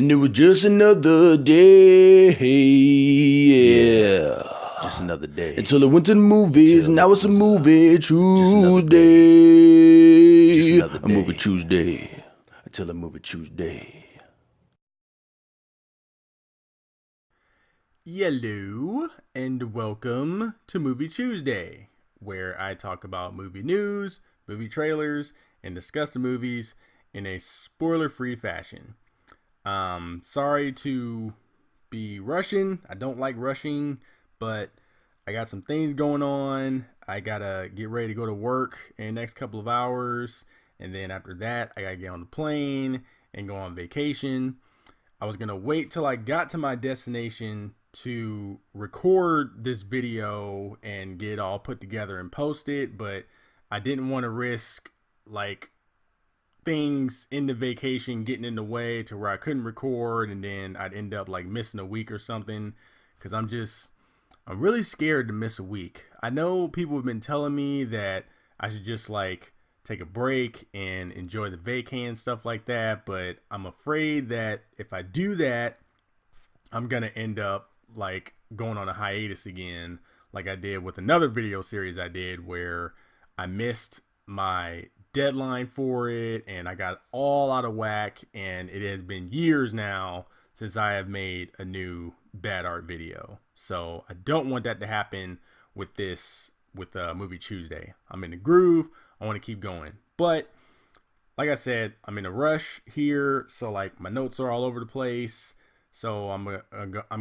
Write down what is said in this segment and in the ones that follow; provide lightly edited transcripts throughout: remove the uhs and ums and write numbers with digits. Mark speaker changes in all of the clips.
Speaker 1: And it was just another day, yeah.
Speaker 2: Just another day.
Speaker 1: Until I went to the movies, and now it's a movie Tuesday.
Speaker 2: Just another
Speaker 1: A
Speaker 2: day.
Speaker 1: movie Tuesday. Until a movie Tuesday.
Speaker 2: Hello, and welcome to Movie Chewsday, where I talk about movie news, movie trailers, and discuss the movies in a spoiler-free fashion. Sorry to be rushing. I don't like rushing, but I got some things going on. I gotta get ready to go to work in the next couple of hours, and then after that, I gotta get on the plane and go on vacation. I was gonna wait till I got to my destination to record this video and get it all put together and post it, but I didn't want to risk like things in the vacation getting in the way to where I couldn't record and then I'd end up like missing a week or something, because I'm really scared to miss a week. I know people have been telling me that I should just like take a break and enjoy the vacay and stuff like that, but I'm afraid that if I do that, I'm gonna end up like going on a hiatus again, like I did with another video series I did where I missed my deadline for it and I got all out of whack, and it has been years now since I have made a new bad art video. So I don't want that to happen with Movie Tuesday. I'm in the groove. I want to keep going, but like I said, I'm in a rush here, so like my notes are all over the place. So I'm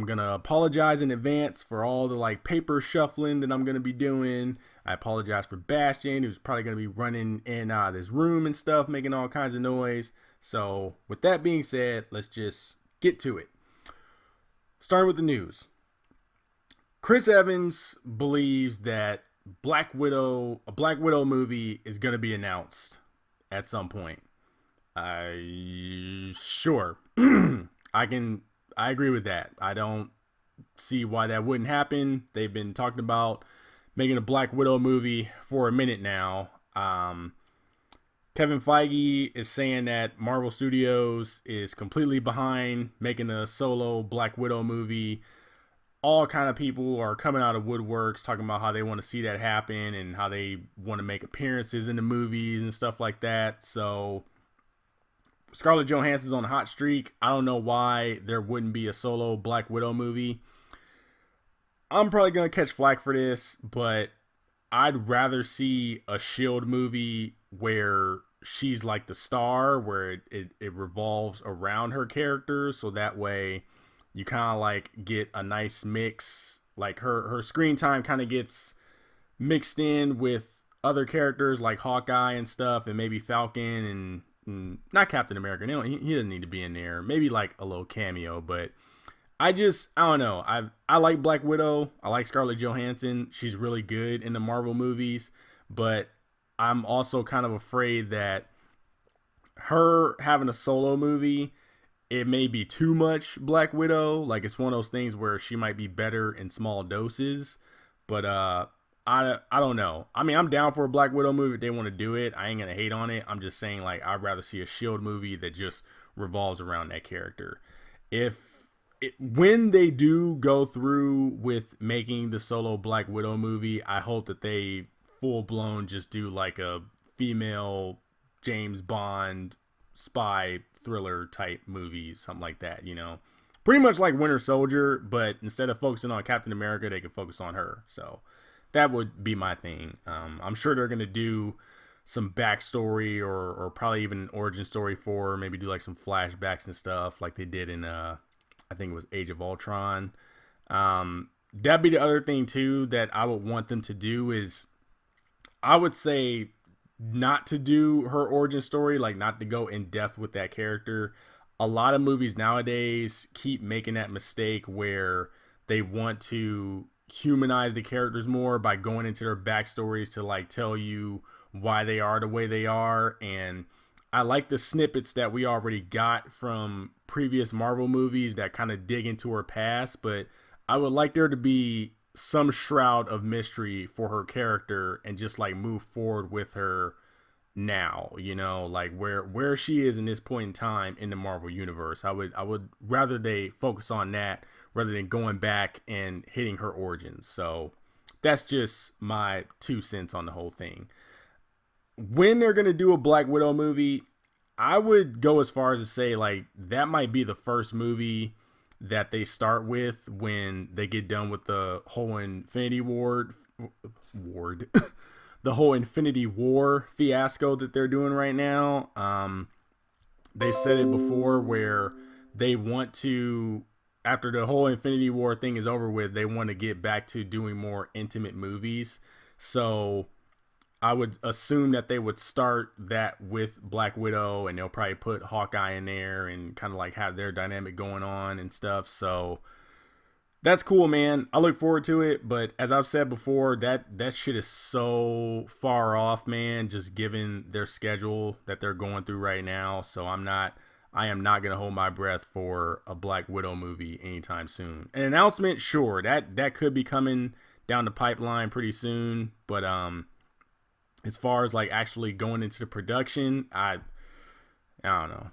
Speaker 2: gonna apologize in advance for all the like paper shuffling that I'm gonna be doing. I apologize for Bastion, who's probably gonna be running in and out of this room and stuff, making all kinds of noise. So with that being said, let's just get to it. Starting with the news. Chris Evans believes that a Black Widow movie is gonna be announced at some point. Sure. I agree with that. I don't see why that wouldn't happen. They've been talking about making a Black Widow movie for a minute now. Kevin Feige is saying that Marvel Studios is completely behind making a solo Black Widow movie. All kind of people are coming out of woodworks talking about how they want to see that happen and how they want to make appearances in the movies and stuff like that. So Scarlett Johansson's on a hot streak. I don't know why there wouldn't be a solo Black Widow movie. I'm probably going to catch flack for this, but I'd rather see a S.H.I.E.L.D. movie where she's like the star, where it revolves around her characters, so that way you kind of like get a nice mix. Like her screen time kind of gets mixed in with other characters like Hawkeye and stuff, and maybe Falcon and not Captain America. No, he doesn't need to be in there. Maybe like a little cameo, but I don't know. I like Black Widow. I like Scarlett Johansson. She's really good in the Marvel movies, but I'm also kind of afraid that her having a solo movie, it may be too much Black Widow. Like it's one of those things where she might be better in small doses, but I don't know. I mean, I'm down for a Black Widow movie if they want to do it. I ain't gonna hate on it. I'm just saying, like, I'd rather see a S.H.I.E.L.D. movie that just revolves around that character. When they do go through with making the solo Black Widow movie, I hope that they full blown just do like a female James Bond spy thriller type movie, something like that. You know, pretty much like Winter Soldier, but instead of focusing on Captain America, they could focus on her. So that would be my thing. I'm sure they're going to do some backstory or probably even an origin story for her. Maybe do like some flashbacks and stuff like they did in, I think it was Age of Ultron. That'd be the other thing too that I would want them to do is I would say not to do her origin story, like not to go in depth with that character. A lot of movies nowadays keep making that mistake where they want to humanize the characters more by going into their backstories to like tell you why they are the way they are. And I like the snippets that we already got from previous Marvel movies that kind of dig into her past, but I would like there to be some shroud of mystery for her character and just like move forward with her now, like where she is in this point in time in the Marvel universe. I would rather they focus on that rather than going back and hitting her origins. So that's just my 2 cents on the whole thing. When they're going to do a Black Widow movie, I would go as far as to say like that might be the first movie that they start with when they get done with the whole Infinity Ward the whole Infinity War fiasco that they're doing right now. They've said it before where they want to, after the whole Infinity War thing is over with, they want to get back to doing more intimate movies. So I would assume that they would start that with Black Widow, and they'll probably put Hawkeye in there and kind of like have their dynamic going on and stuff. So that's cool, man. I look forward to it. But as I've said before, that shit is so far off, man, just given their schedule that they're going through right now. So I am not going to hold my breath for a Black Widow movie anytime soon. An announcement, sure, that could be coming down the pipeline pretty soon. But as far as like actually going into the production, I don't know.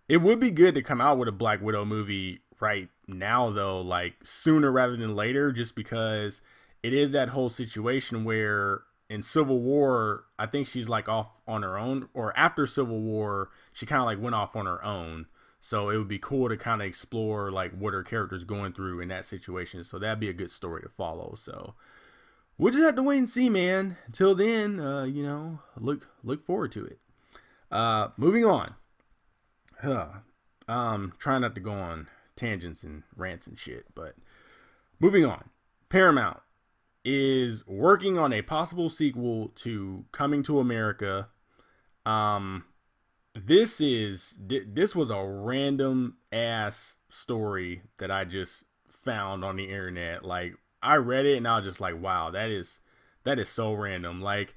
Speaker 2: It would be good to come out with a Black Widow movie right now, though, like sooner rather than later, just because it is that whole situation where in Civil War, I think she's like off on her own, or after Civil War, she kind of like went off on her own. So it would be cool to kind of explore like what her character's going through in that situation. So that'd be a good story to follow. So we'll just have to wait and see, man. Until then, look forward to it. Moving on. Trying not to go on tangents and rants and shit, but moving on. Paramount is working on a possible sequel to Coming to America. This was a random ass story that I just found on the internet. Like, I read it and I was just like, wow, that is so random. Like,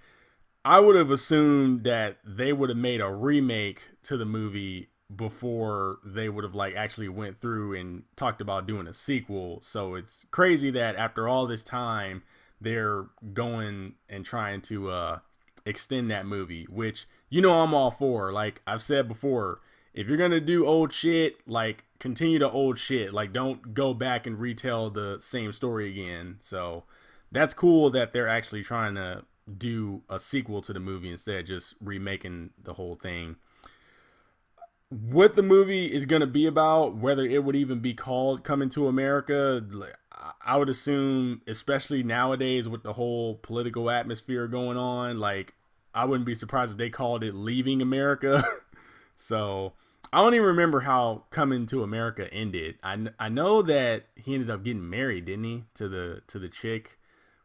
Speaker 2: I would have assumed that they would have made a remake to the movie before they would have like actually went through and talked about doing a sequel. So it's crazy that after all this time they're going and trying to extend that movie, which I'm all for. Like I've said before, if you're gonna do old shit, like continue the old shit. Like don't go back and retell the same story again. So that's cool that they're actually trying to do a sequel to the movie instead of just remaking the whole thing. What the movie is going to be about, whether it would even be called Coming to America, I would assume, especially nowadays with the whole political atmosphere going on, like I wouldn't be surprised if they called it Leaving America. So I don't even remember how Coming to America ended. I know that he ended up getting married, didn't he, to the chick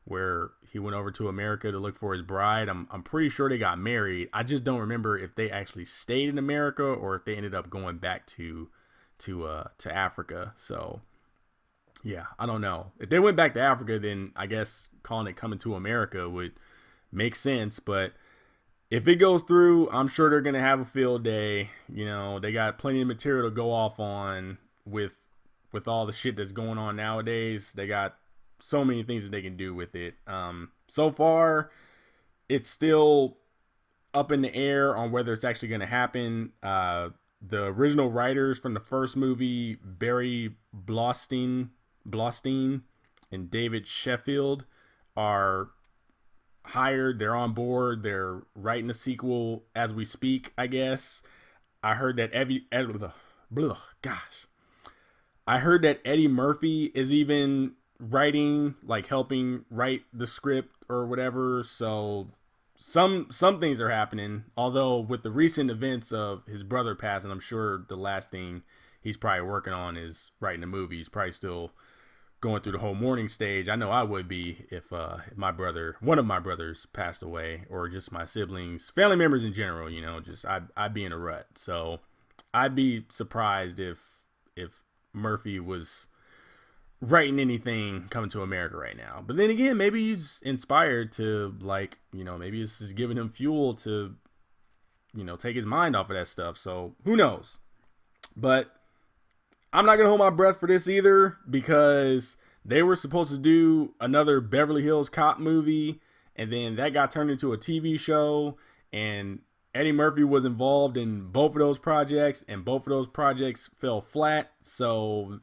Speaker 2: where he went over to America to look for his bride. I'm pretty sure they got married. I just don't remember if they actually stayed in America or if they ended up going back to Africa. So yeah, I don't know. If they went back to Africa, then I guess calling it Coming to America would make sense. But if it goes through, I'm sure they're gonna have a field day. They got plenty of material to go off on with all the shit that's going on nowadays. They got so many things that they can do with it. So far, it's still up in the air on whether it's actually going to happen. The original writers from the first movie, Barry Blaustein and David Sheffield, are hired. They're on board. They're writing a sequel as we speak, I guess. I heard that I heard that Eddie Murphy is even writing, like helping write the script or whatever. So some things are happening, although with the recent events of his brother passing, I'm sure the last thing he's probably working on is writing a movie. He's probably still going through the whole mourning stage. I know I would be if one of my brothers passed away, or just my siblings, family members in general, just I'd be in a rut. So I'd be surprised if Murphy was writing anything Coming to America right now. But then again, maybe he's inspired to, like, maybe this is giving him fuel to, take his mind off of that stuff. So who knows? But I'm not going to hold my breath for this either, because they were supposed to do another Beverly Hills Cop movie, and then that got turned into a TV show, and Eddie Murphy was involved in both of those projects, and both of those projects fell flat. So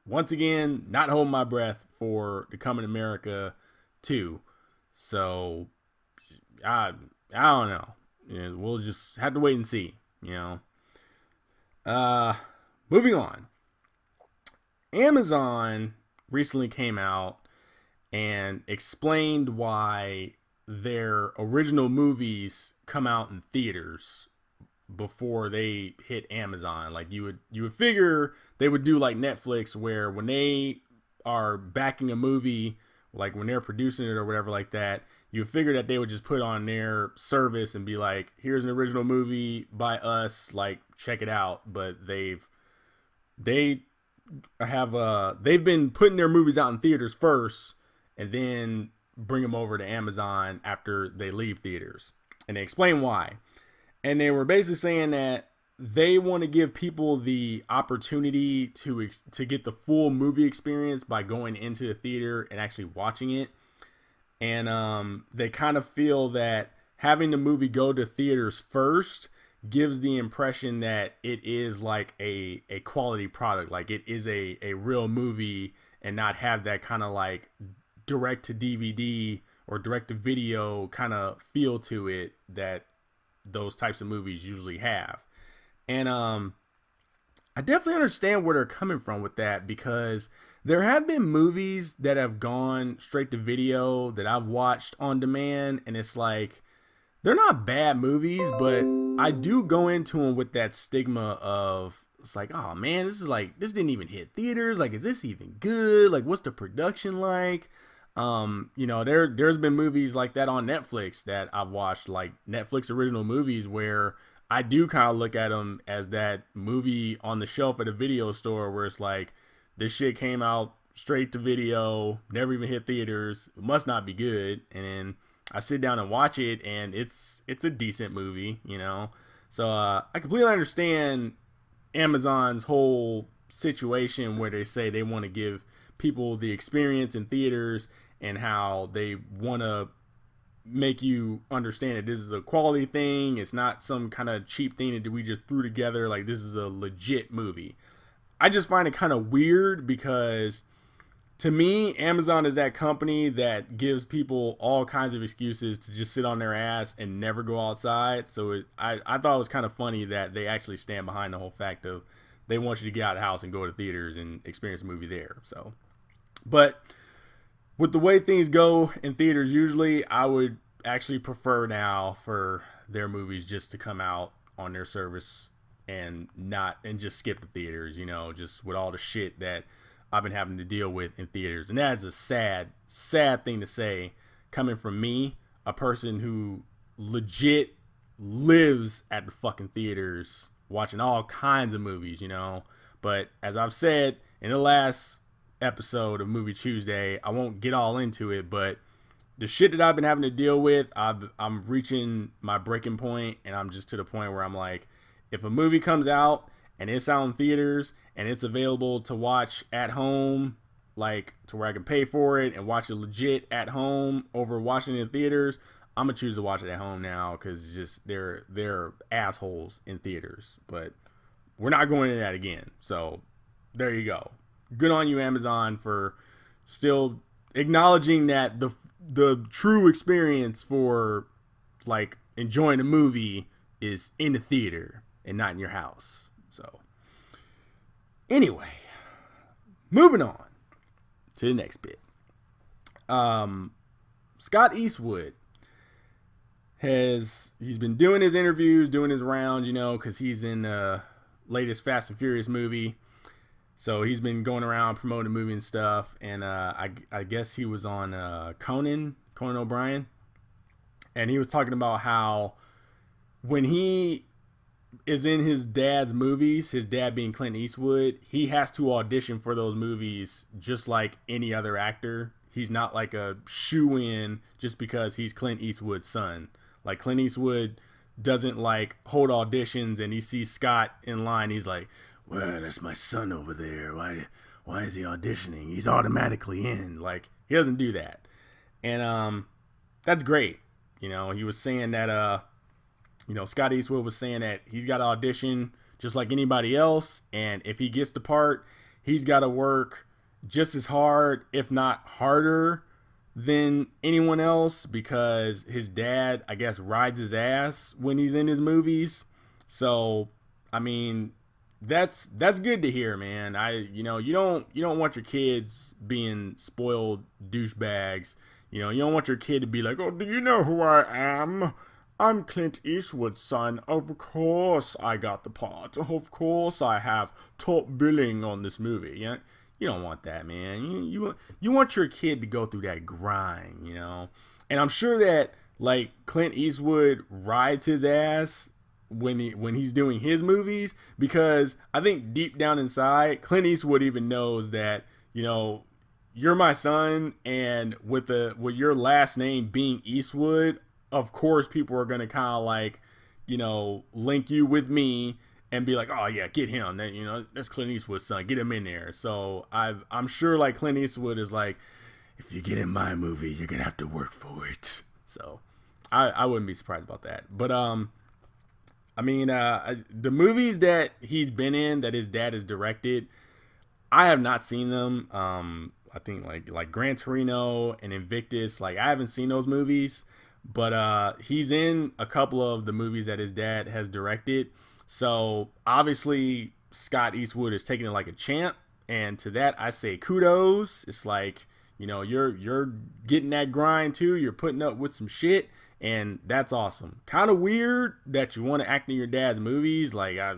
Speaker 2: once again, not holding my breath for the Coming America 2. So I don't know. We'll just have to wait and see. Moving on. Amazon recently came out and explained why their original movies come out in theaters before they hit Amazon. Like you would figure they would do like Netflix, where when they are backing a movie, like when they're producing it or whatever like that, you would figure that they would just put on their service and be like, here's an original movie by us, like check it out. But they've been putting their movies out in theaters first and then bring them over to Amazon after they leave theaters. And they explain why. And they were basically saying that they want to give people the opportunity to get the full movie experience by going into the theater and actually watching it. And they kind of feel that having the movie go to theaters first gives the impression that it is like a quality product, like it is a real movie, and not have that kind of like direct to DVD or direct to video kind of feel to it that those types of movies usually have. And I definitely understand where they're coming from with that, because there have been movies that have gone straight to video that I've watched on demand, and it's like, they're not bad movies, but I do go into them with that stigma of, it's like, oh man, this didn't even hit theaters. Like, is this even good? Like, what's the production like? There's been movies like that on Netflix that I've watched, like Netflix original movies, where I do kind of look at them as that movie on the shelf at a video store where it's like, this shit came out straight to video, never even hit theaters, it must not be good. And then I sit down and watch it, and it's a decent movie, So I completely understand Amazon's whole situation where they say they want to give people the experience in theaters, and how they want to make you understand that this is a quality thing. It's not some kind of cheap thing that we just threw together. Like, this is a legit movie. I just find it kind of weird, because to me, Amazon is that company that gives people all kinds of excuses to just sit on their ass and never go outside. So I thought it was kind of funny that they actually stand behind the whole fact of they want you to get out of the house and go to theaters and experience a movie there. So, but with the way things go in theaters, usually I would actually prefer now for their movies just to come out on their service and just skip the theaters, just with all the shit that I've been having to deal with in theaters. And that is a sad, sad thing to say, coming from me, a person who legit lives at the fucking theaters watching all kinds of movies, But as I've said in the last episode of Movie Chewsday, I won't get all into it, but the shit that I've been having to deal with, I'm reaching my breaking point, and I'm just to the point where I'm like, if a movie comes out and it's out in theaters and it's available to watch at home, like to where I can pay for it and watch it legit at home over watching it in theaters, I'm gonna choose to watch it at home now, because just they're assholes in theaters. But we're not going into that again. So there you go. Good on you, Amazon, for still acknowledging that the true experience for like enjoying a movie is in the theater and not in your house. So anyway, moving on to the next bit. Scott Eastwood he's been doing his interviews, doing his rounds, because he's in the latest Fast and Furious movie. So he's been going around promoting the movie and stuff. And I guess he was on Conan O'Brien. And he was talking about how when he is in his dad's movies, his dad being Clint Eastwood, he has to audition for those movies just like any other actor. He's not like a shoo-in just because he's Clint Eastwood's son. Like, Clint Eastwood doesn't like hold auditions and he sees Scott in line. He's like, well, that's my son over there. Why is he auditioning? He's automatically in. Like, he doesn't do that. And that's great. He was saying that Scott Eastwood was saying that he's got to audition just like anybody else, and if he gets the part, he's got to work just as hard, if not harder, than anyone else, because his dad, I guess, rides his ass when he's in his movies. So, I mean, that's good to hear, man. You don't want your kids being spoiled douchebags. You don't want your kid to be like, oh, do you know who I am? I'm Clint Eastwood's son. Of course I got the part. Of course I have top billing on this movie. You don't want that, man. You want your kid to go through that grind, And I'm sure that, like, Clint Eastwood rides his ass when he's doing his movies, because I think deep down inside, Clint Eastwood even knows that, you're my son, and with your last name being Eastwood, of course people are going to kind of like, link you with me and be like, oh yeah, get him. That's Clint Eastwood's son. Get him in there. So I'm sure like Clint Eastwood is like, if you get in my movie, you're going to have to work for it. So I wouldn't be surprised about that. But, the movies that he's been in that his dad has directed, I have not seen them. I think like Gran Torino and Invictus, like I haven't seen those movies, but he's in a couple of the movies that his dad has directed. So obviously Scott Eastwood is taking it like a champ, and to that I say kudos. It's like, you're getting that grind too. You're putting up with some shit, and that's awesome. Kind of weird that you want to act in your dad's movies. Like I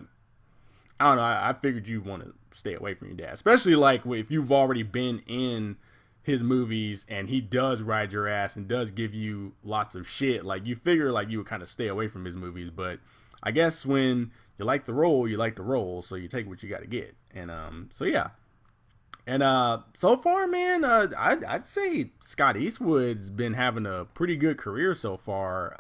Speaker 2: don't know. I figured you want to stay away from your dad, especially like if you've already been in his movies and he does ride your ass and does give you lots of shit. Like you figure like you would kind of stay away from his movies, but I guess when you like the role, you like the role, so you take what you got to get. And so yeah. And so far, man, I'd say Scott Eastwood's been having a pretty good career so far.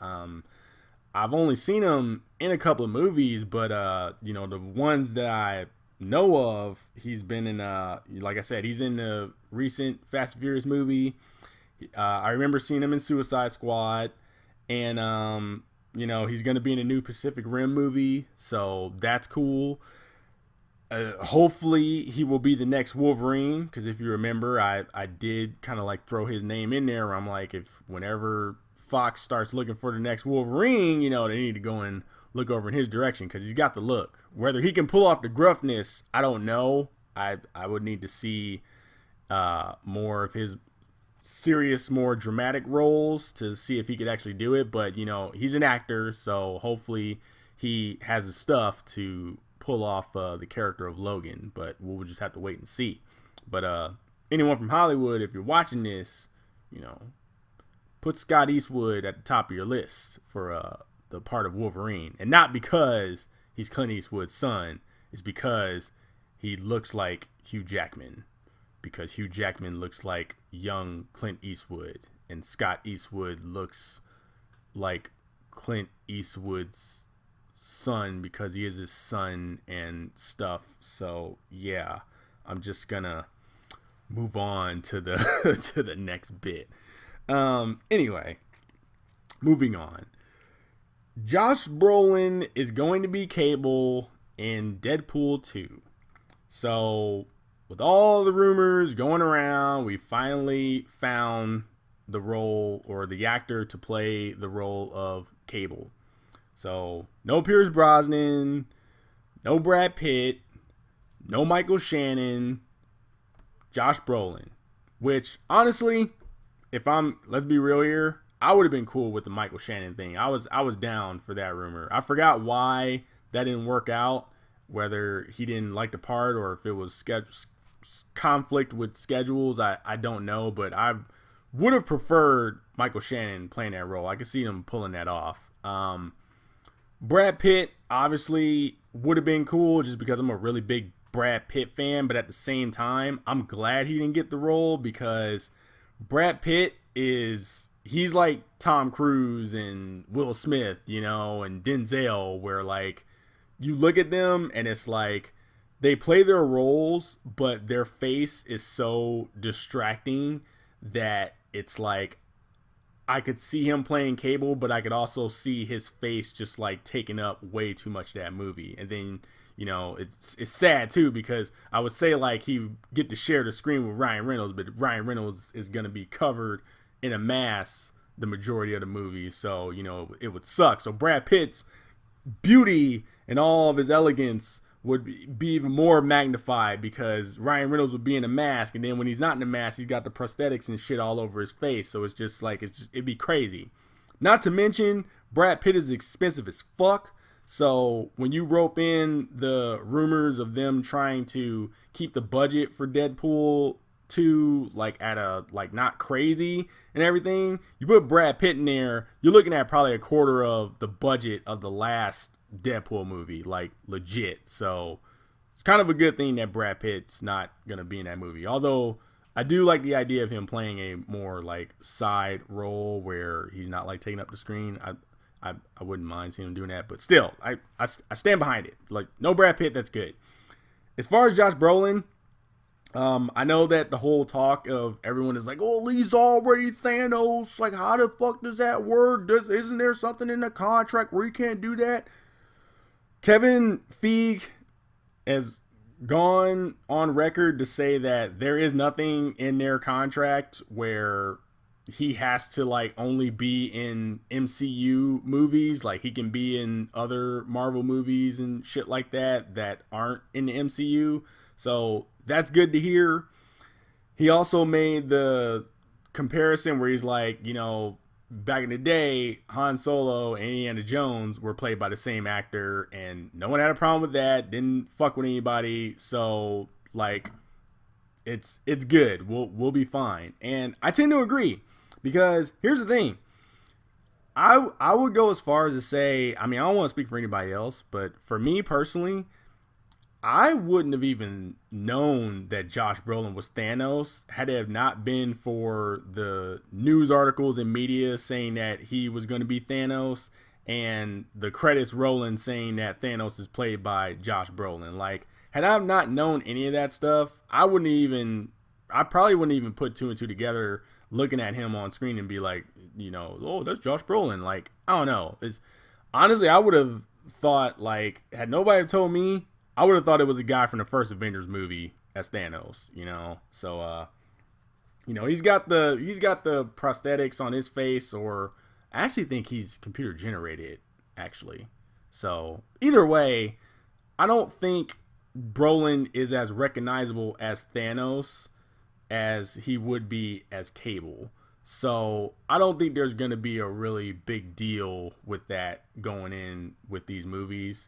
Speaker 2: I've only seen him in a couple of movies, but the ones that I know of, he's been in like I said, he's in the recent Fast and Furious movie. I remember seeing him in Suicide Squad, and he's going to be in a new Pacific Rim movie, so that's cool. Hopefully he will be the next Wolverine, because if you remember, I did kind of like throw his name in there where I'm like, if whenever Fox starts looking for the next Wolverine, they need to go and look over in his direction, because he's got the look. Whether he can pull off the gruffness, I don't know. I would need to see more of his serious, more dramatic roles to see if he could actually do it. But, he's an actor, so hopefully he has the stuff to pull off the character of Logan. But we'll just have to wait and see. But anyone from Hollywood, if you're watching this, put Scott Eastwood at the top of your list for the part of Wolverine. And not because he's Clint Eastwood's son. It's because he looks like Hugh Jackman. Because Hugh Jackman looks like young Clint Eastwood. And Scott Eastwood looks like Clint Eastwood's son because he is his son and stuff. So, yeah. I'm just gonna move on to the to the next bit. Anyway, moving on. Josh Brolin is going to be Cable in Deadpool 2. So, with all the rumors going around, we finally found the role or the actor to play the role of Cable. So, no Pierce Brosnan, no Brad Pitt, no Michael Shannon, Josh Brolin. Which, honestly, let's be real here, I would have been cool with the Michael Shannon thing. I was down for that rumor. I forgot why that didn't work out, whether he didn't like the part or if it was conflict with schedules. I don't know, but I would have preferred Michael Shannon playing that role. I could see him pulling that off. Brad Pitt obviously would have been cool just because I'm a really big Brad Pitt fan, but at the same time, I'm glad he didn't get the role because Brad Pitt he's like Tom Cruise and Will Smith, and Denzel, where like you look at them and it's like they play their roles, but their face is so distracting that it's like I could see him playing Cable, but I could also see his face just like taking up way too much of that movie. And then, you know, it's sad too, because I would say like he get to share the screen with Ryan Reynolds, but Ryan Reynolds is going to be covered in a mask the majority of the movie. So, you know, it would suck. So Brad Pitt's beauty and all of his elegance would be even more magnified because Ryan Reynolds would be in a mask, and then when he's not in a mask, he's got the prosthetics and shit all over his face. So it's just like, it'd be crazy. Not to mention, Brad Pitt is expensive as fuck. So when you rope in the rumors of them trying to keep the budget for Deadpool 2 like at a like not crazy and everything, you put Brad Pitt in there, you're looking at probably a quarter of the budget of the last Deadpool movie, like legit. So it's kind of a good thing that Brad Pitt's not gonna be in that movie. Although I do like the idea of him playing a more like side role where he's not like taking up the screen. I wouldn't mind seeing him doing that, but still, I stand behind it. Like, no Brad Pitt, that's good. As far as Josh Brolin, I know that the whole talk of everyone is like, oh, he's already Thanos. Like, how the fuck does that work? Isn't there something in the contract where you can't do that? Kevin Feige has gone on record to say that there is nothing in their contract where he has to like only be in MCU movies. Like, he can be in other Marvel movies and shit like that aren't in the MCU. So that's good to hear. He also made the comparison where he's like, you know, back in the day, Han Solo and Indiana Jones were played by the same actor, and no one had a problem with that. Didn't fuck with anybody. So like, it's good. We'll be fine. And I tend to agree, because here's the thing. I would go as far as to say, I mean, I don't want to speak for anybody else, but for me personally, I wouldn't have even known that Josh Brolin was Thanos had it have not been for the news articles and media saying that he was going to be Thanos, and the credits rolling saying that Thanos is played by Josh Brolin. Like, had I not known any of that stuff, I probably wouldn't even put two and two together looking at him on screen and be like, you know, oh, that's Josh Brolin. Like, I don't know. Honestly, I would have thought, like, had nobody told me, I would have thought it was a guy from the first Avengers movie as Thanos, you know. So you know, he's got the prosthetics on his face, or I actually think he's computer generated, actually. So either way, I don't think Brolin is as recognizable as Thanos as he would be as Cable. So I don't think there's going to be a really big deal with that going in with these movies.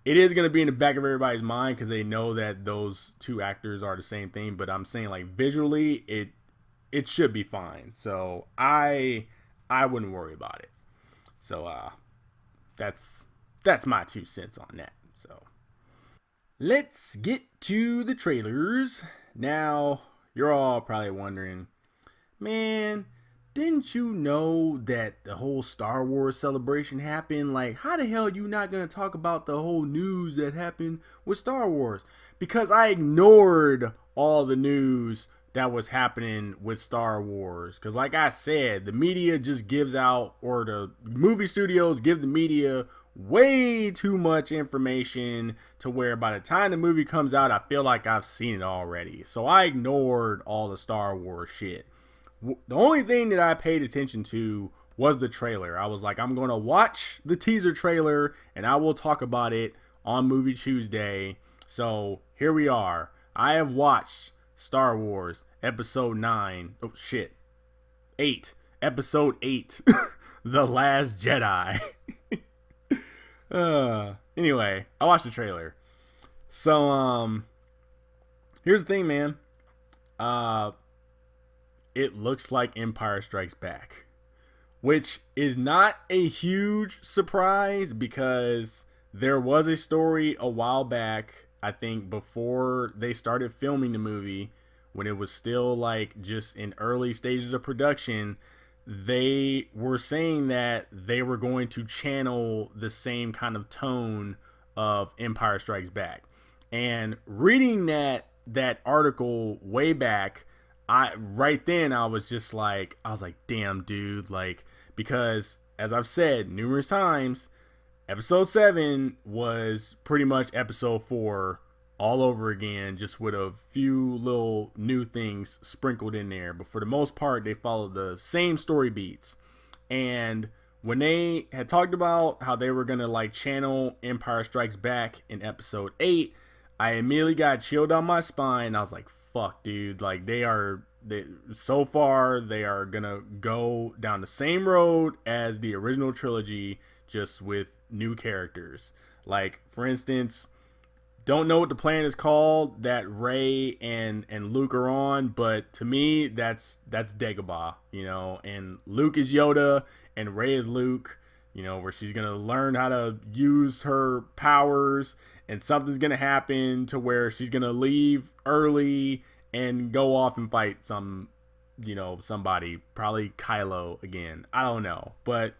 Speaker 2: It is going to be in the back of everybody's mind because they know that those two actors are the same thing. But I'm saying, like, visually, it should be fine. So I wouldn't worry about it. So that's my 2 cents on that. So let's get to the trailers. Now, you're all probably wondering, man, didn't you know that the whole Star Wars celebration happened? Like, how the hell are you not going to talk about the whole news that happened with Star Wars? Because I ignored all the news that was happening with Star Wars. Because like I said, the media just gives out, or the movie studios give the media way too much information to where by the time the movie comes out, I feel like I've seen it already. So I ignored all the Star Wars shit. The only thing that I paid attention to was the trailer. I was like, I'm going to watch the teaser trailer and I will talk about it on Movie Chewsday. So here we are. I have watched Star Wars Episode 9. Oh, shit. 8. Episode 8. The Last Jedi. Anyway, I watched the trailer. So, here's the thing, man. It looks like Empire Strikes Back, which is not a huge surprise because there was a story a while back, I think before they started filming the movie, when it was still like just in early stages of production. They were saying that they were going to channel the same kind of tone of Empire Strikes Back. And reading that article way back, right then I was like, damn, dude, like, because as I've said numerous times, episode 7 was pretty much episode 4 all over again, just with a few little new things sprinkled in there. But for the most part, they followed the same story beats. And when they had talked about how they were going to like channel Empire Strikes Back in episode 8, I immediately got chilled down my spine. I was like, fuck, dude. Like, so far, they are going to go down the same road as the original trilogy, just with new characters. Like, for instance, don't know what the planet is called that Rey and Luke are on, but to me, that's Dagobah, you know, and Luke is Yoda and Rey is Luke, you know, where she's going to learn how to use her powers, and something's going to happen to where she's going to leave early and go off and fight somebody, probably Kylo again. I don't know, but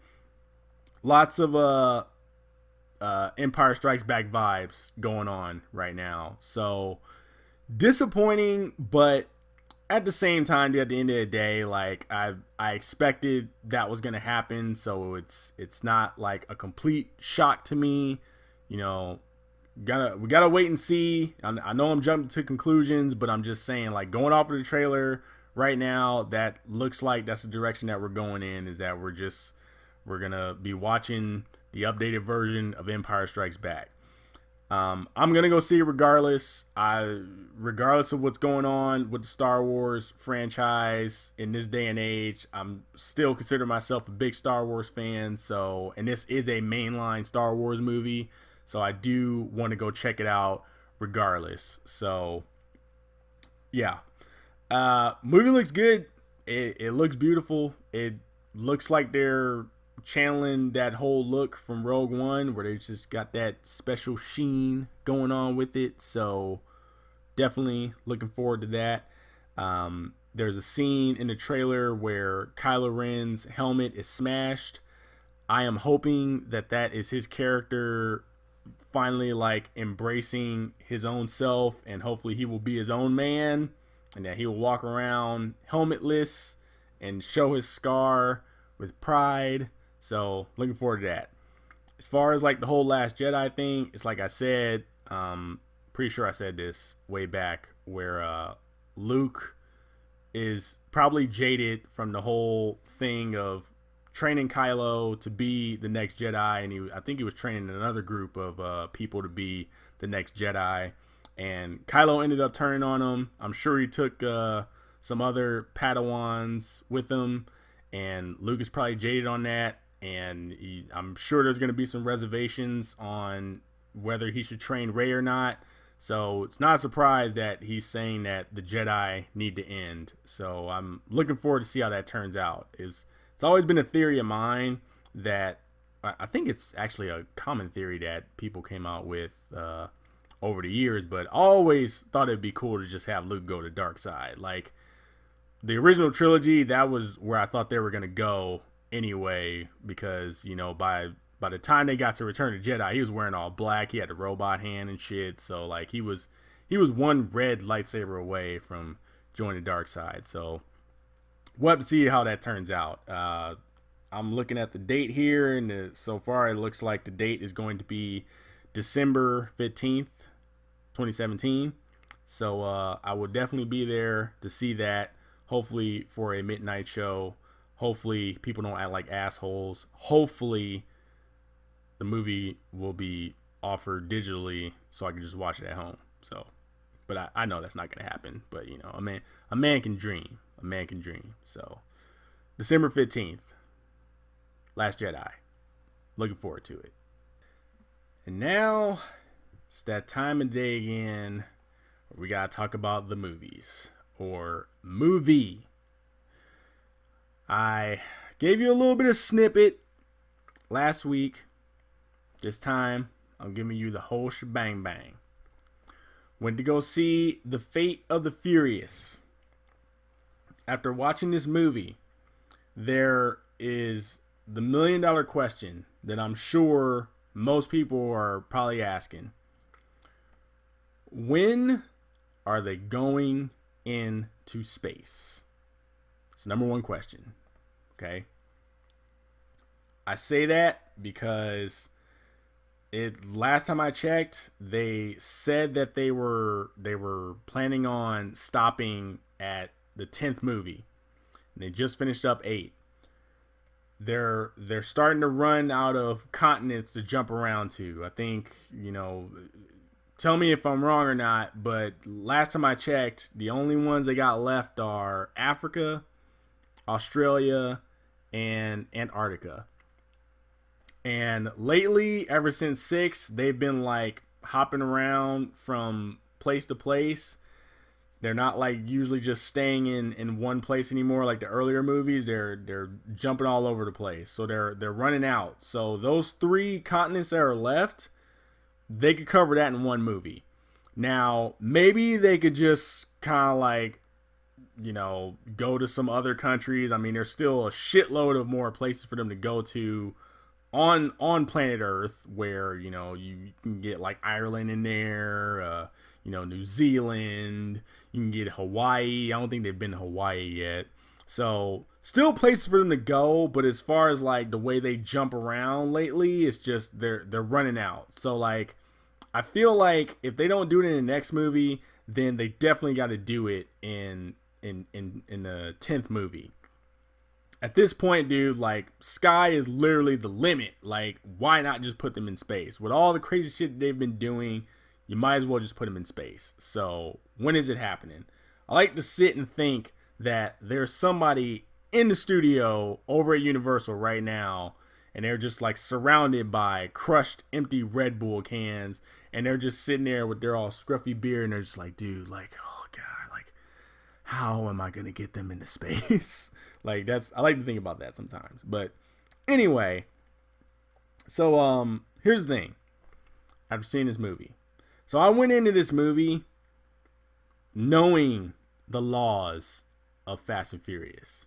Speaker 2: lots of Empire Strikes Back vibes going on right now. So disappointing, but at the same time, at the end of the day, like I expected that was gonna happen, so it's not like a complete shock to me. You know, we gotta wait and see. I know I'm jumping to conclusions, but I'm just saying, like, going off of the trailer right now, that looks like that's the direction that we're going in. Is that we're gonna be watching the updated version of Empire Strikes Back. I'm gonna go see it regardless. Regardless of what's going on with the Star Wars franchise in this day and age, I'm still consider myself a big Star Wars fan. So, and this is a mainline Star Wars movie, so I do want to go check it out regardless. So, yeah, movie looks good. It looks beautiful. It looks like they're channeling that whole look from Rogue One, where they just got that special sheen going on with it. So definitely looking forward to that. There's a scene in the trailer where Kylo Ren's helmet is smashed. I am hoping that is his character finally like embracing his own self, and hopefully he will be his own man, and that he will walk around helmetless and show his scar with pride. So looking forward to that. As far as like the whole Last Jedi thing, it's like I said, pretty sure I said this way back, where Luke is probably jaded from the whole thing of training Kylo to be the next Jedi, and I think he was training another group of people to be the next Jedi, and Kylo ended up turning on him. I'm sure he took some other Padawans with him, and Luke is probably jaded on that. And I'm sure there's going to be some reservations on whether he should train Rey or not. So it's not a surprise that he's saying that the Jedi need to end. So I'm looking forward to see how that turns out. It's always been a theory of mine that I think it's actually a common theory that people came out with over the years, but I always thought it'd be cool to just have Luke go to the dark side. Like the original trilogy, that was where I thought they were going to go anyway, because, you know, by the time they got to Return of the Jedi, he was wearing all black. He had a robot hand and shit. So like he was one red lightsaber away from joining the dark side. So we'll have to see how that turns out. I'm looking at the date here, and so far it looks like the date is going to be December 15th, 2017. So I will definitely be there to see that, hopefully for a midnight show. Hopefully people don't act like assholes. Hopefully the movie will be offered digitally so I can just watch it at home. So, but I know that's not going to happen. But, you know, a man can dream. A man can dream. So, December 15th, Last Jedi. Looking forward to it. And now it's that time of day again where we got to talk about the movies, or movie. I gave you a little bit of snippet last week. This time, I'm giving you the whole shebang bang. Went to go see The Fate of the Furious. After watching this movie, there is the $1 million question that I'm sure most people are probably asking. When are they going into space? It's number one question. Okay. I say that because last time I checked, they said that they were planning on stopping at the 10th movie. And they just finished up 8. They're starting to run out of continents to jump around to. I think, tell me if I'm wrong or not, but last time I checked, the only ones they got left are Africa, Australia, and Antarctica. And lately, ever since 6, they've been like hopping around from place to place. They're not like usually just staying in one place anymore like the earlier movies. They're jumping all over the place. So they're running out. So those 3 continents that are left, they could cover that in one movie. Now, maybe they could just kind of like, go to some other countries. I mean, there's still a shitload of more places for them to go to on planet Earth, where you can get like Ireland in there, New Zealand, you can get Hawaii. I don't think they've been to Hawaii yet, so still places for them to go. But as far as like the way they jump around lately, it's just they're running out. So like, I feel like if they don't do it in the next movie, then they definitely got to do it in the 10th movie. At this point, dude, like, sky is literally the limit. Like, why not just put them in space? With all the crazy shit they've been doing, you might as well just put them in space. So, when is it happening? I like to sit and think that there's somebody in the studio over at Universal right now, and they're just, like, surrounded by crushed, empty Red Bull cans, and they're just sitting there with their all scruffy beard, and they're just like, dude, like, oh, God, like, how am I going to get them into space? Like, I like to think about that sometimes. But anyway, so here's the thing. I've seen this movie. So I went into this movie knowing the laws of Fast and Furious.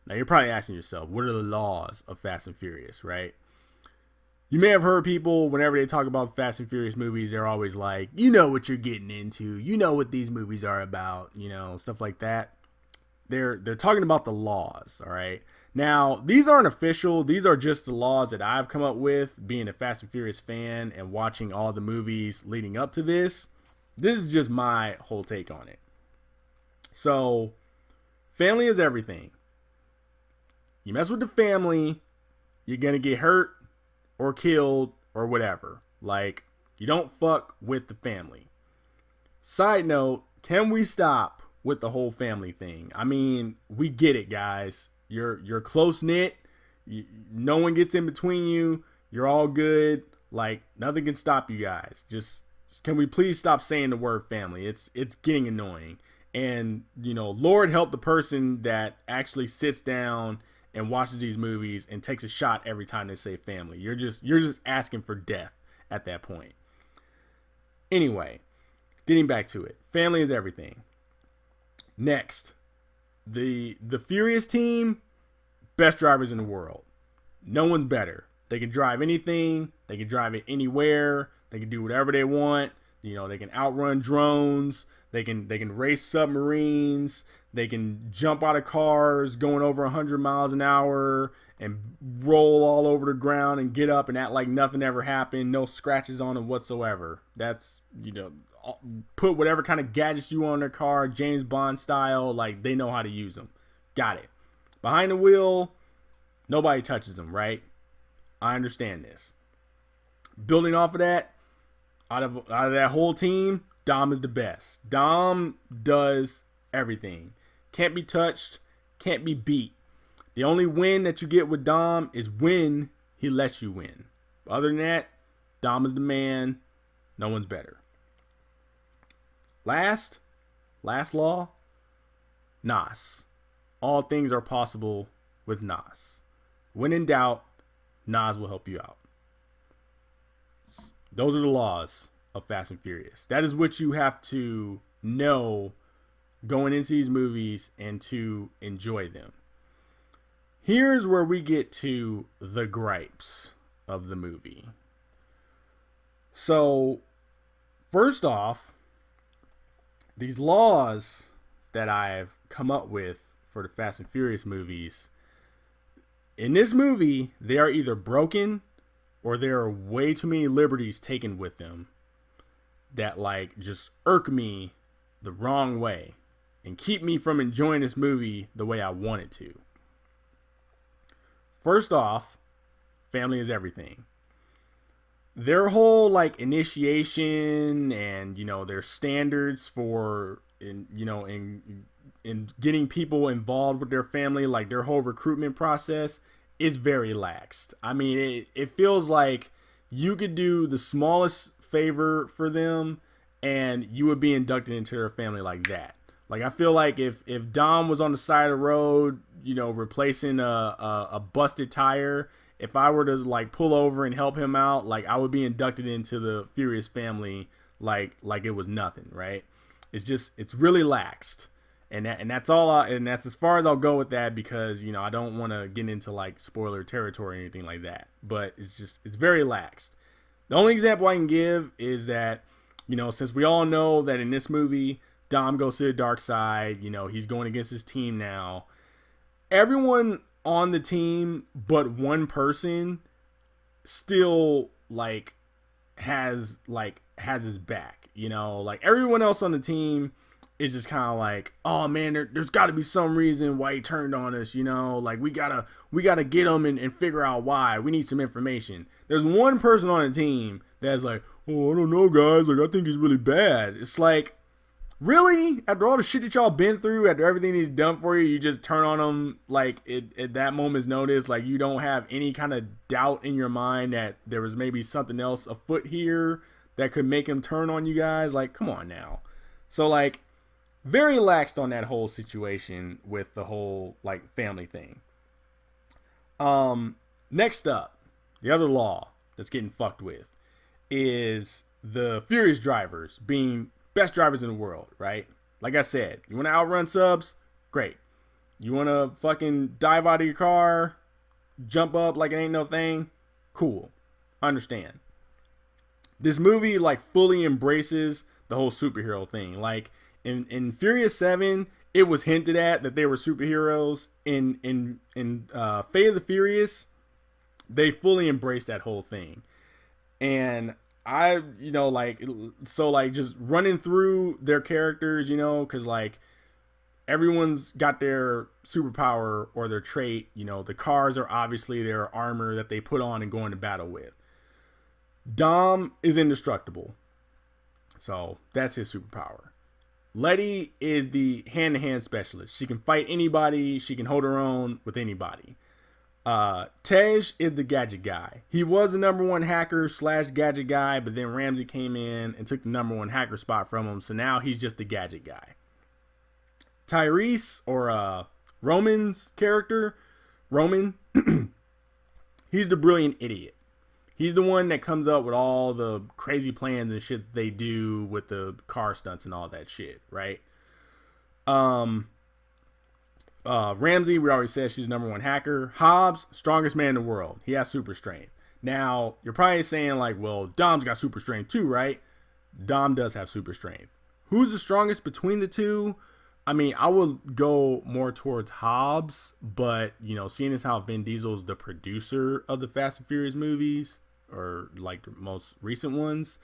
Speaker 2: Now you're probably asking yourself, what are the laws of Fast and Furious, right? You may have heard people, whenever they talk about Fast and Furious movies, they're always like, you know what you're getting into. You know what these movies are about, stuff like that. They're talking about the laws, all right? Now, these aren't official. These are just the laws that I've come up with, being a Fast and Furious fan and watching all the movies leading up to this. This is just my whole take on it. So, family is everything. You mess with the family, you're going to get hurt or killed or whatever. Like, you don't fuck with the family. Side note, can we stop with the whole family thing? I mean, we get it, guys. You're close knit. No one gets in between you. You're all good. Like, nothing can stop you guys. Just can we please stop saying the word family? It's getting annoying. And Lord help the person that actually sits down and watches these movies and takes a shot every time they say family. You're just asking for death at that point. Anyway, getting back to it. Family is everything. Next, the Furious team, best drivers in the world. No one's better. They can drive anything. They can drive it anywhere. They can do whatever they want. They can outrun drones. They can race submarines. They can jump out of cars going over 100 miles an hour and roll all over the ground and get up and act like nothing ever happened. No scratches on them whatsoever. That's, put whatever kind of gadgets you want on their car, James Bond style. Like, they know how to use them. Got it. Behind the wheel, nobody touches them, right? I understand this. Building off of that, out of that whole team, Dom is the best. Dom does everything. Can't be touched, can't be beat. The only win that you get with Dom is when he lets you win. Other than that, Dom is the man. No one's better. Last law, Nas. All things are possible with Nas. When in doubt, Nas will help you out. Those are the laws of Fast and Furious. That is what you have to know going into these movies and to enjoy them. Here's where we get to the gripes of the movie. So, first off, these laws that I've come up with for the Fast and Furious movies. In this movie, they are either broken or there are way too many liberties taken with them that like just irk me the wrong way and keep me from enjoying this movie the way I want it to. First off, family is everything. Their whole like initiation and their standards for in getting people involved with their family, like their whole recruitment process is very laxed. I mean, it feels like you could do the smallest favor for them and you would be inducted into their family like that. Like, I feel like if Dom was on the side of the road, replacing a busted tire, if I were to like pull over and help him out, like I would be inducted into the Furious family like it was nothing, right? It's really laxed. And that's that's as far as I'll go with that, because I don't want to get into like spoiler territory or anything like that. But it's very laxed. The only example I can give is that since we all know that in this movie Dom goes to the dark side, he's going against his team now. Everyone on the team but one person still like has his back. Like everyone else on the team is just kind of like, oh man, there's got to be some reason why he turned on us, like we gotta get him and figure out why. We need some information. There's one person on the team that's like, oh, I don't know, guys, like I think he's really bad. It's like, really? After all the shit that y'all been through, after everything he's done for you, you just turn on him like at that moment's notice? Like you don't have any kind of doubt in your mind that there was maybe something else afoot here that could make him turn on you guys? Like, come on now. So like, very laxed on that whole situation with the whole like family thing. Next up, the other law that's getting fucked with is the Furious drivers being best drivers in the world, right? Like I said, you want to outrun subs? Great. You want to fucking dive out of your car, jump up like it ain't no thing? Cool. Understand. This movie like fully embraces the whole superhero thing. Like in Furious 7, it was hinted at that they were superheroes. In Fate of the Furious, they fully embraced that whole thing. And I, just running through their characters, because like everyone's got their superpower or their trait. The cars are obviously their armor that they put on and go into battle with. Dom is indestructible, so that's his superpower. Letty is the hand-to-hand specialist. She can fight anybody. She can hold her own with anybody. Tej is the gadget guy. He was the number one hacker / gadget guy, but then Ramsey came in and took the number one hacker spot from him. So now he's just the gadget guy. Tyrese, or Roman's character, Roman, he's the brilliant idiot. He's the one that comes up with all the crazy plans and shit that they do with the car stunts and all that shit, right? Ramsey, we already said she's the number one hacker. Hobbs, strongest man in the world. He has super strength. Now, you're probably saying like, well, Dom's got super strength too, right? Dom does have super strength. Who's the strongest between the two? I mean, I would go more towards Hobbs, but, seeing as how Vin Diesel's the producer of the Fast and Furious movies, or like the most recent ones,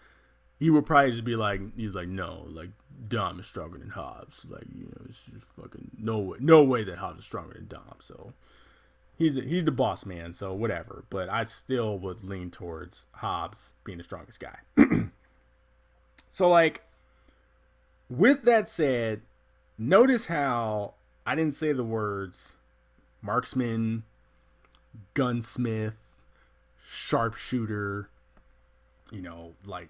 Speaker 2: he would probably just be like, no, like Dom is stronger than Hobbs. Like, it's just fucking no way that Hobbs is stronger than Dom. So he's the boss man. So whatever. But I still would lean towards Hobbs being the strongest guy. So like, with that said, notice how I didn't say the words marksman, gunsmith, sharpshooter, like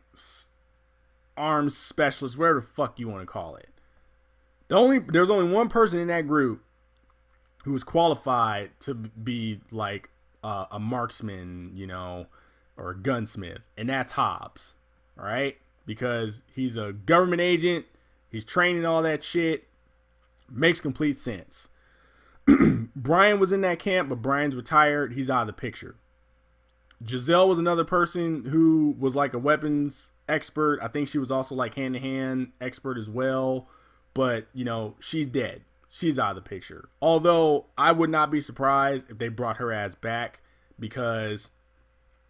Speaker 2: arms specialist, whatever the fuck you want to call it. There's only one person in that group who was qualified to be like a marksman, or a gunsmith, and that's Hobbs. All right, because he's a government agent, he's training all that shit. Makes complete sense. Brian was in that camp, but Brian's retired. He's out of the picture. Giselle was another person who was like a weapons expert. I think she was also like hand-to-hand expert as well. but she's dead. She's out of the picture. Although I would not be surprised if they brought her ass back, because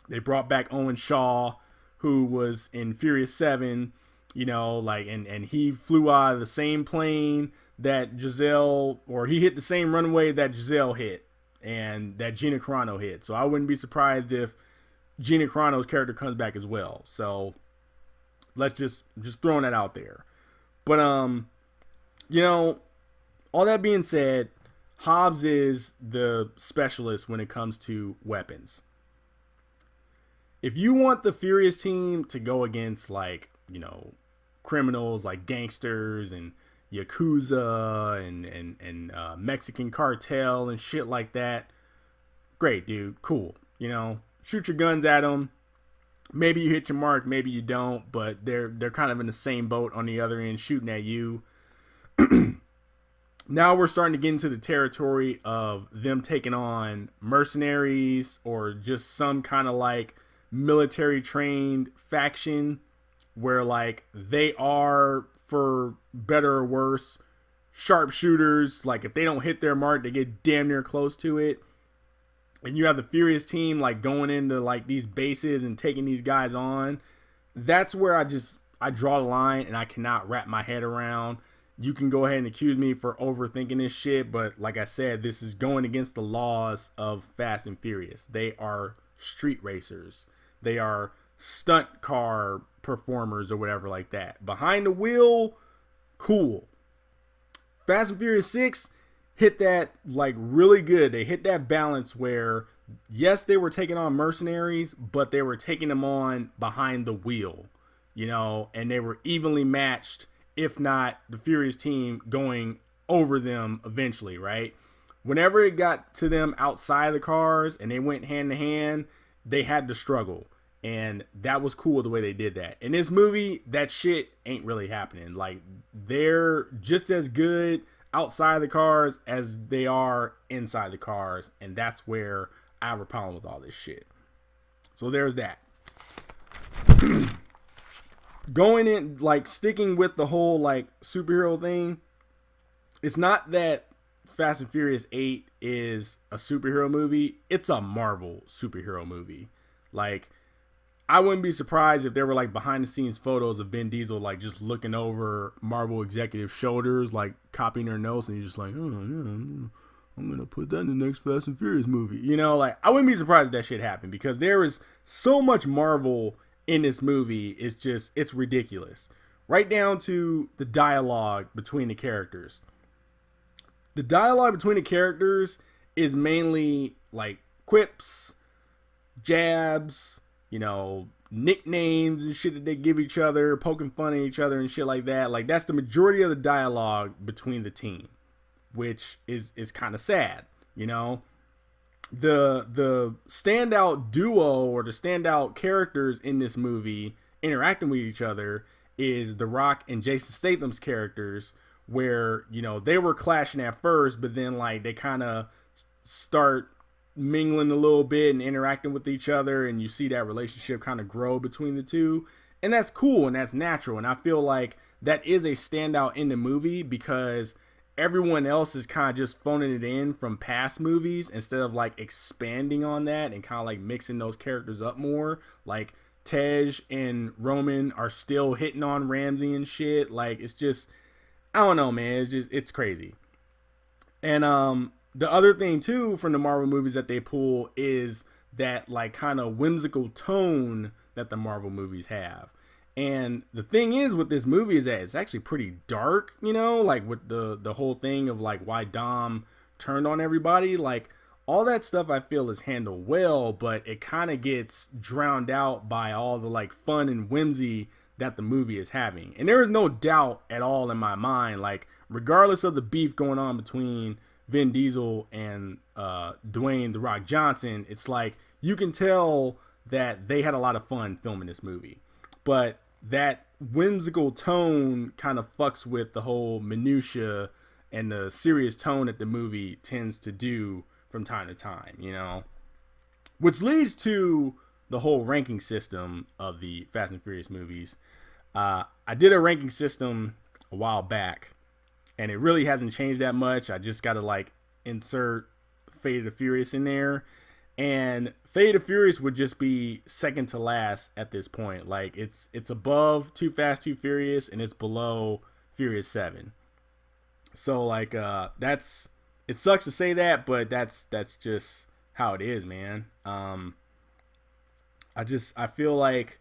Speaker 2: they brought back Owen Shaw, who was in Furious 7, and he flew out of the same plane that Giselle, or he hit the same runway that Giselle hit and that Gina Carano hit. So I wouldn't be surprised if Gina Carano's character comes back as well. So let's just throwing that out there. But all that being said, Hobbs is the specialist when it comes to weapons. If you want the Furious team to go against criminals like gangsters and Yakuza and Mexican cartel and shit like that, great, dude, cool. Shoot your guns at them. Maybe you hit your mark, maybe you don't, but they're kind of in the same boat on the other end, shooting at you. Now we're starting to get into the territory of them taking on mercenaries or just some kind of military trained faction where they are, for better or worse, sharpshooters. If they don't hit their mark, they get damn near close to it. And you have the Furious team going into these bases and taking these guys on. That's where I draw the line, and I cannot wrap my head around. You can go ahead and accuse me for overthinking this shit, but like I said, this is going against the laws of Fast and Furious. They are street racers. They are stunt car performers or whatever like that. Behind the wheel, cool. Fast and Furious 6 hit that really good. They hit that balance where, yes, they were taking on mercenaries, but they were taking them on behind the wheel, and they were evenly matched, if not the Furious team going over them eventually, right? Whenever it got to them outside the cars and they went hand to hand, they had to struggle. And that was cool the way they did that. In this movie, that shit ain't really happening. They're just as good outside the cars as they are inside the cars. And that's where I have a problem with all this shit. So there's that. Going in, sticking with the whole superhero thing, it's not that Fast and Furious 8 is a superhero movie. It's a Marvel superhero movie. I wouldn't be surprised if there were behind the scenes photos of Vin Diesel just looking over Marvel executives' shoulders, copying their notes, and he's just oh yeah, I'm gonna put that in the next Fast and Furious movie. I wouldn't be surprised if that shit happened, because there is so much Marvel in this movie. It's ridiculous. Right down to the dialogue between the characters. The dialogue between the characters is mainly quips, jabs, nicknames and shit that they give each other, poking fun at each other and shit like that. That's the majority of the dialogue between the team, which is kind of sad, The standout duo or the standout characters in this movie interacting with each other is The Rock and Jason Statham's characters, where they were clashing at first, but then they kind of start mingling a little bit and interacting with each other, and you see that relationship kind of grow between the two, and that's cool and that's natural. And I feel like that is a standout in the movie, because everyone else is kind of just phoning it in from past movies instead of expanding on that and kind of mixing those characters up more. Tej and Roman are still hitting on Ramsey and shit. It's just, I don't know, man. It's crazy. And the other thing too from the Marvel movies that they pull is that kind of whimsical tone that the Marvel movies have. And the thing is with this movie is that it's actually pretty dark, with the whole thing of why Dom turned on everybody. All that stuff I feel is handled well, but it kind of gets drowned out by all the fun and whimsy that the movie is having. And there is no doubt at all in my mind, regardless of the beef going on between Vin Diesel and Dwayne "The Rock" Johnson, it's you can tell that they had a lot of fun filming this movie. But that whimsical tone kind of fucks with the whole minutia and the serious tone that the movie tends to do from time to time, which leads to the whole ranking system of the Fast and Furious movies. I did a ranking system a while back, and it really hasn't changed that much. I just got to like insert Fate of the Furious in there, and Fate of the Furious would just be second to last at this point. Like it's above Too Fast, Too Furious, and it's below Furious 7. So like that's, it sucks to say that, but that's just how it is, man. I feel like,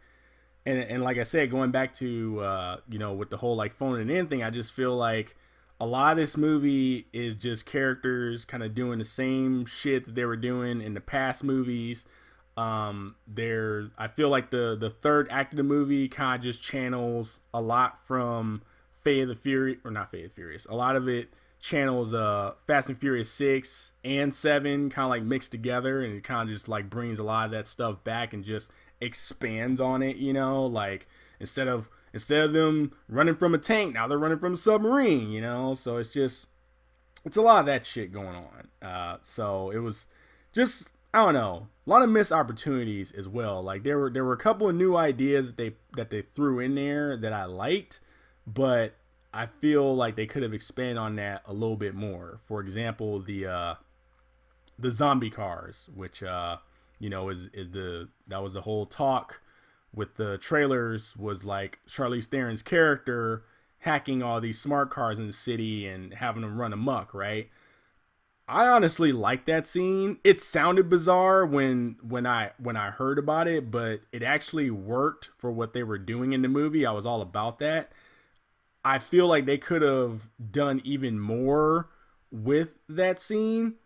Speaker 2: and like I said, going back to with the whole like phoning it in thing, I just feel like a lot of this movie is just characters kind of doing the same shit that they were doing in the past movies. I feel like the third act of the movie kind of just channels a lot from Fate of the Furious, or not Fate of the Furious. A lot of it channels Fast and Furious 6 and 7 kind of like mixed together, and it kind of just like brings a lot of that stuff back and just expands on it, like instead of them running from a tank, now they're running from a submarine, so it's a lot of that shit going on. So it was just, I don't know, a lot of missed opportunities as well. Like there were a couple of new ideas that they threw in there that I liked, but I feel like they could have expanded on that a little bit more. For example, the zombie cars, which that was the whole talk with the trailers, was like Charlize Theron's character hacking all these smart cars in the city and having them run amok, right? I honestly like that scene. It sounded bizarre when I heard about it, but it actually worked for what they were doing in the movie. I was all about that. I feel like they could have done even more with that scene.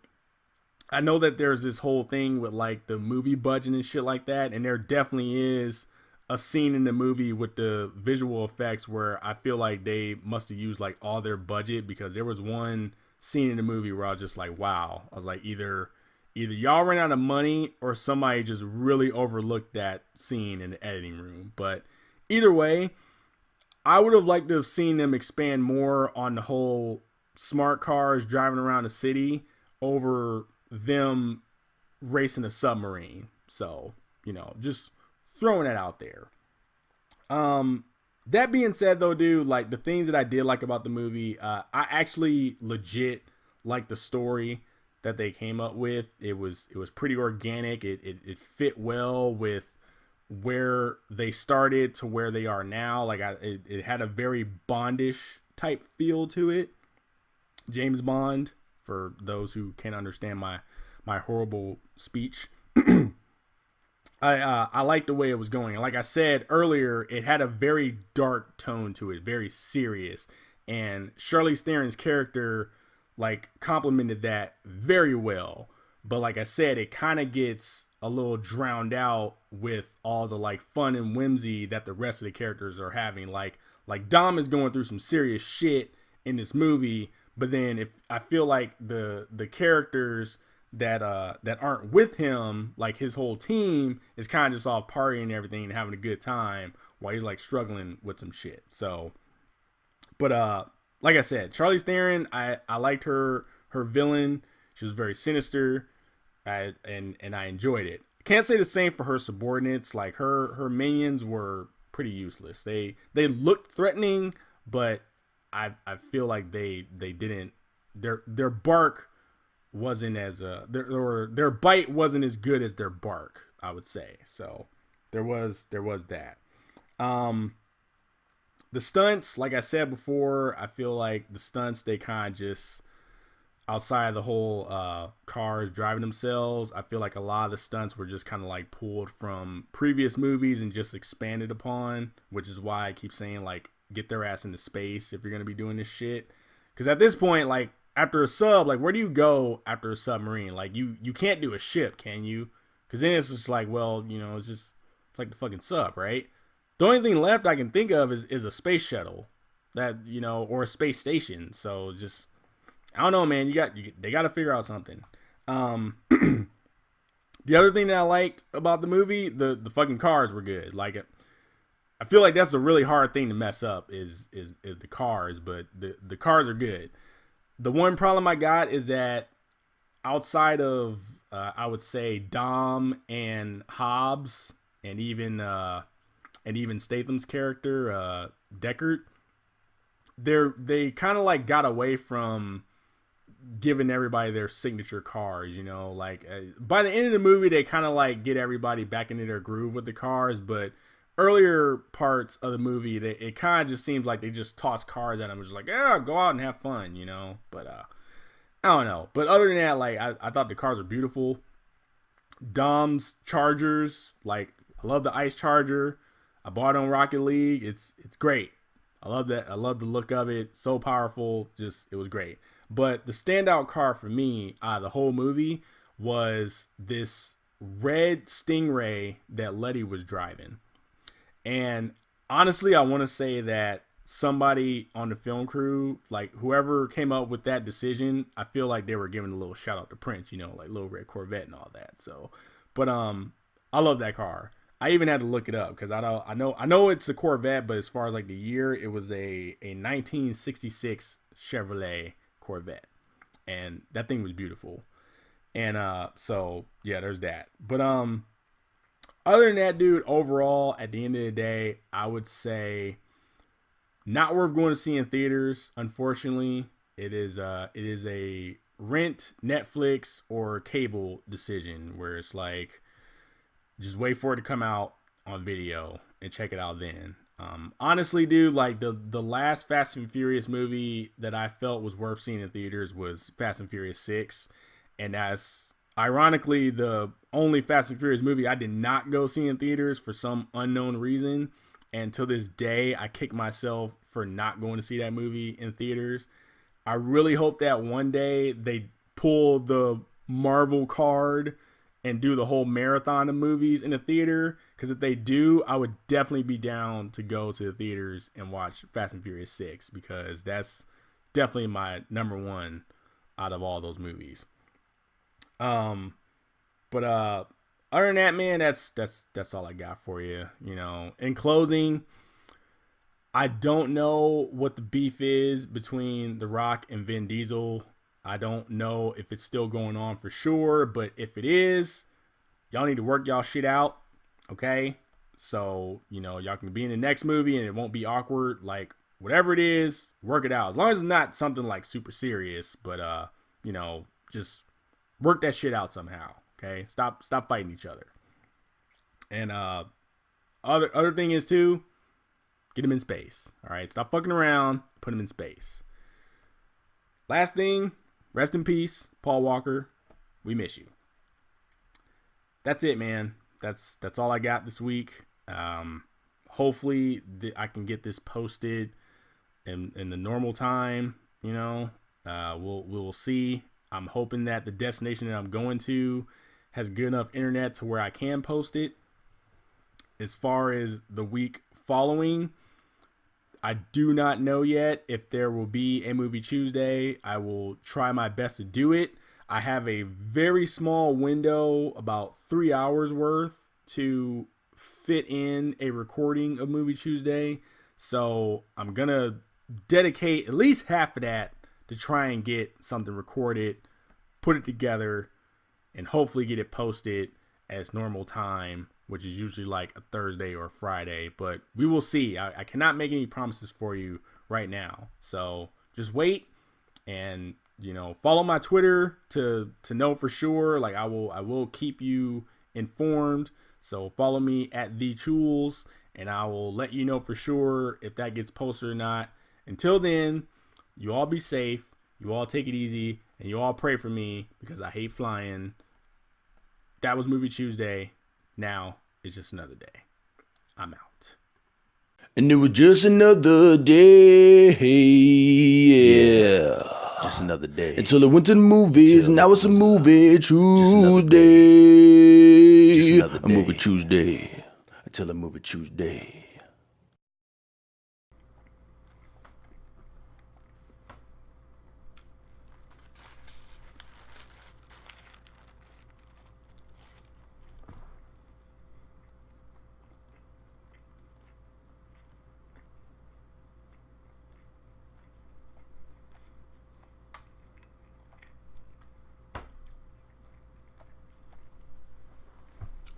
Speaker 2: I know that there's this whole thing with like the movie budget and shit like that, and there definitely is a scene in the movie with the visual effects where I feel like they must have used like all their budget, because there was one scene in the movie where I was just like, wow. I was like, either y'all ran out of money or somebody just really overlooked that scene in the editing room. But either way, I would have liked to have seen them expand more on the whole smart cars driving around the city over them racing a submarine. So, just throwing that out there. That being said though, dude, like the things that I did like about the movie, I actually legit like the story that they came up with. It was pretty organic. It fit well with where they started to where they are now. Like it had a very Bondish type feel to it. James Bond, for those who can't understand my horrible speech. I liked the way it was going. And like I said earlier, it had a very dark tone to it, very serious. And Charlize Theron's character like complemented that very well. But like I said, it kind of gets a little drowned out with all the like fun and whimsy that the rest of the characters are having. Like Dom is going through some serious shit in this movie, but then if I feel like the characters that aren't with him, like his whole team, is kind of just all partying and everything and having a good time while he's like struggling with some shit. So, but like I said, Charlize Theron, I liked her villain. She was very sinister. And I enjoyed it. Can't say the same for her subordinates. Like her minions were pretty useless. They looked threatening, but I feel like they didn't, their bark wasn't as their bite wasn't as good as their bark, I would say. So there was that. The stunts, like I said before, I feel like the stunts, they kind of just, outside of the whole cars driving themselves, I feel like a lot of the stunts were just kind of like pulled from previous movies and just expanded upon, which is why I keep saying like, get their ass into space if you're going to be doing this shit. Because at this point, like after a sub, like where do you go after a submarine? Like you can't do a ship, can you? Because then it's just like, well, it's like the fucking sub, right? The only thing left I can think of is a space shuttle that, or a space station. So just, I don't know, man. They got to figure out something. The other thing that I liked about the movie, the fucking cars were good. Like, I feel like that's a really hard thing to mess up is the cars, but the cars are good. The one problem I got is that outside of I would say Dom and Hobbs and even Statham's character Deckard, they kind of like got away from giving everybody their signature cars, you know, like by the end of the movie, they kind of like get everybody back into their groove with the cars. But earlier parts of the movie, it kind of just seems like they just toss cars at them, just like, yeah, go out and have fun, you know. But I don't know. But other than that, like I thought the cars were beautiful. Dom's Chargers, like I love the Ice Charger. I bought it on Rocket League. It's great. I love that. I love the look of it. So powerful. Just it was great. But the standout car for me out of the whole movie was this red Stingray that Letty was driving. And honestly, I want to say that somebody on the film crew, like whoever came up with that decision, I feel like they were giving a little shout out to Prince, you know, like Little Red Corvette and all that. So, but I love that car. I even had to look it up because I know it's a Corvette, but as far as like the year, it was a 1966 Chevrolet Corvette, and that thing was beautiful. And so yeah, there's that. But other than that, dude, overall, at the end of the day, I would say not worth going to see in theaters. Unfortunately, it is a rent, Netflix, or cable decision where it's like just wait for it to come out on video and check it out then. Honestly, dude, like the last Fast and Furious movie that I felt was worth seeing in theaters was Fast and Furious 6. And that's ironically the only Fast and Furious movie I did not go see in theaters for some unknown reason. And to this day, I kick myself for not going to see that movie in theaters. I really hope that one day they pull the Marvel card and do the whole marathon of movies in the theater. Because if they do, I would definitely be down to go to the theaters and watch Fast and Furious 6. Because that's definitely my number one out of all those movies. But other than that, man, that's all I got for you. You know, in closing, I don't know what the beef is between The Rock and Vin Diesel. I don't know if it's still going on for sure, but if it is, y'all need to work y'all shit out, okay? So, you know, y'all can be in the next movie and it won't be awkward. Like, whatever it is, work it out. As long as it's not something like super serious, but, you know, just work that shit out somehow, okay? Stop fighting each other. And other thing is, too, get him in space, all right? Stop fucking around, put him in space. Last thing, rest in peace, Paul Walker. We miss you. That's it, man. That's all I got this week. Hopefully I can get this posted in the normal time. You know, we'll see. I'm hoping that the destination that I'm going to has good enough internet to where I can post it. As far as the week following, I do not know yet if there will be a movie Chewsday. I will try my best to do it. I have a very small window, about 3 hours worth, to fit in a recording of Movie Chewsday. So I'm going to dedicate at least half of that to try and get something recorded, put it together, and hopefully get it posted as normal time, which is usually like a Thursday or a Friday. But we will see. I cannot make any promises for you right now. So just wait and, you know, follow my Twitter to know for sure. Like I will keep you informed. So follow me at the Chewels, and I will let you know for sure if that gets posted or not. Until then, you all be safe. You all take it easy, and you all pray for me because I hate flying. That was Movie Chewsday. Now it's just another day. I'm out.
Speaker 1: And it was just another day. Yeah.
Speaker 3: Just another day.
Speaker 1: Until I went to the movies, and now it's a movie Tuesday. A movie Tuesday. Until a movie Tuesday.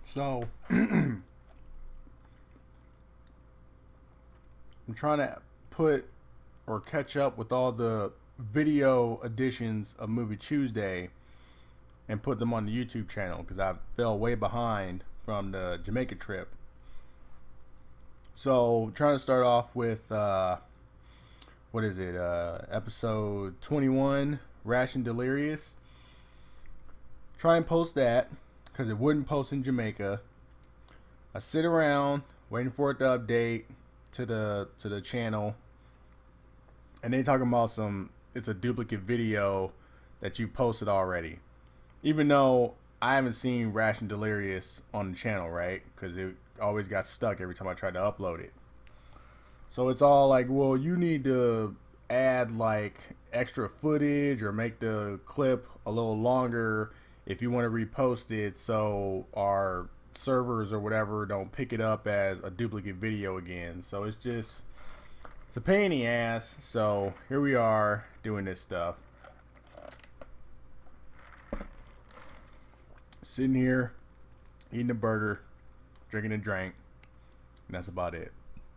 Speaker 4: So, I'm trying to put
Speaker 2: or catch up with all the video editions of Movie Chewsday and put them on the YouTube channel because I fell way behind from the Jamaica trip. So trying to start off with what is it? Episode 21, Rash and Delirious. Try and post that because it wouldn't post in Jamaica. I sit around waiting for it to update to the channel, and they talking about it's a duplicate video that you posted already, even though I haven't seen Rash and Delirious on the channel, right? Because it always got stuck every time I tried to upload it. So it's all like, well, you need to add like extra footage or make the clip a little longer if you want to repost it, so our servers or whatever don't pick it up as a duplicate video again. So it's a pain in the ass. So here we are doing this stuff. Sitting here eating a burger, drinking a drink, and that's about it.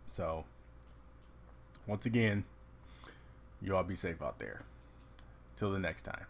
Speaker 2: So once again, you all be safe out there. Till the next time.